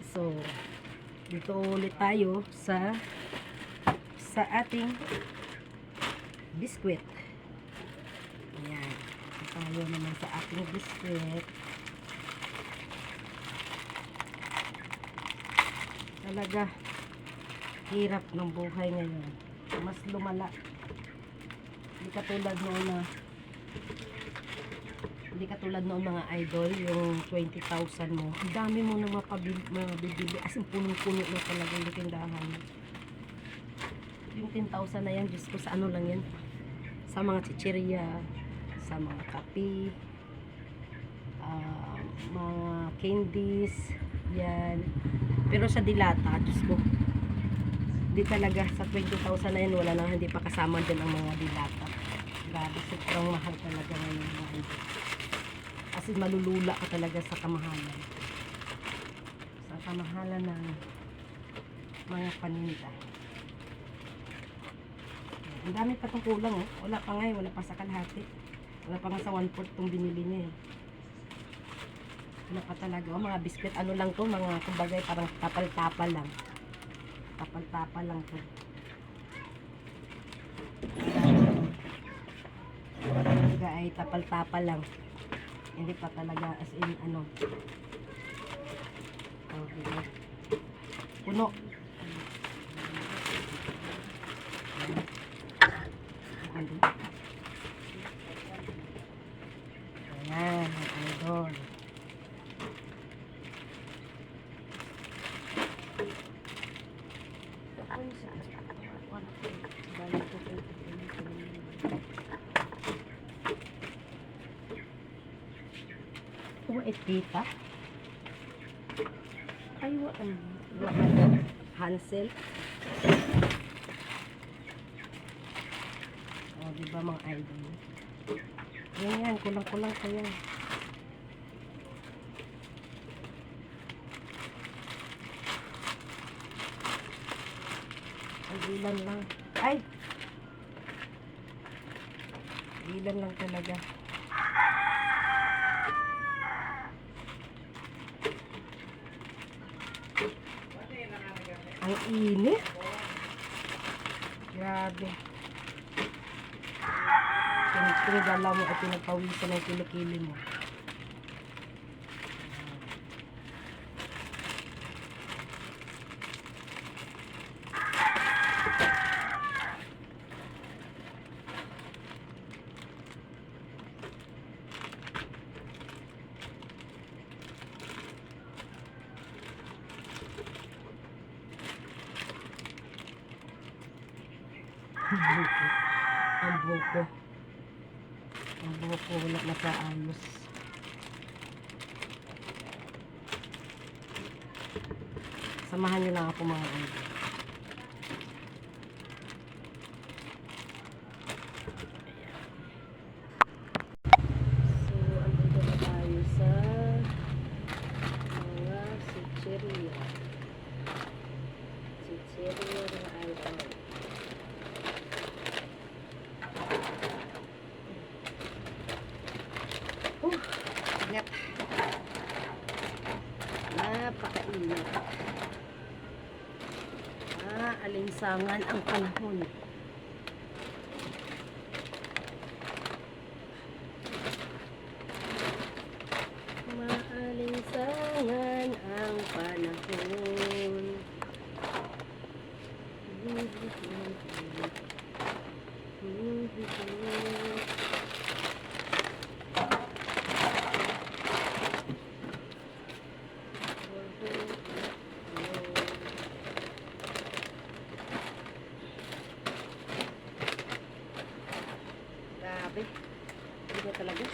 So, dito ulit tayo sa ating biskwit. Ayan. Tayo naman sa ating biskwit. Talaga, hirap ng buhay ngayon. Mas lumala. Hindi katulad noon mga idol, yung 20,000 mo. Ang dami mo na mabibili. As in, punong-puno na talaga yung tindahan. Yung 10,000 na yan, Diyos ko, sa ano lang yan? Sa mga chichirya, sa mga kape, mga candies, yan. Pero sa dilata, Diyos ko, hindi talaga, sa 20,000 na yan, wala na, hindi pa kasama din ang mga dilata. Grabe, sobrang mahal talaga ngayon mga idol. Kasi malulula ka talaga sa kamahalan. Sa kamahalan ng mga paninda. Ang dami pa itong kulang, eh. Wala pa nga, wala pa sa kalahati. Wala pa nga sa 1/4 itong binili niya, eh. Wala pa talaga. O, mga biskwit, ano lang to, mga kumbagay, parang tapal-tapal lang. Tapal-tapal lang to. Talaga ay tapal-tapal lang. Hindi pa talaga as in ano. Okay. Puno. Ayan, idol. Tita ay Hansel. O, diba mga idol, yan, kulang-kulang pa yan. Ang ilan lang, ay ilan lang talaga. Ang init. Grabe. Pinagdala mo at pinagpawisan ng kilikili mo. Ang buko wala na sa ayos. Samahan nyo lang ako mga idol. So andito na tayo sa mga chichirya mga idol. Ingat. Napakaingat. Alinsangan ang panahon. Maalinsangan ang panahon. Grabe. Hindi na talaga.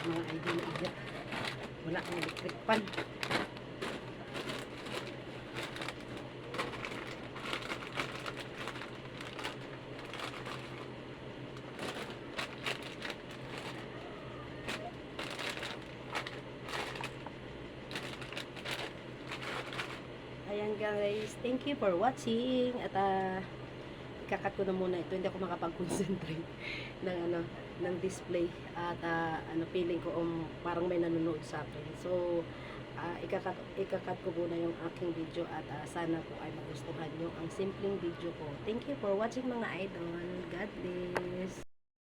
Mga idol na igat. Wala kang electric pan. Ayan guys, thank you for watching. At ikakat ko na muna ito, hindi ako makapag-concentrate ng ng display at ano, feeling ko parang may nanonood sa akin. So, ikakat ko muna yung aking video at sana po ay magustuhan nyo ang simpleng video ko. Thank you for watching mga idol. God bless.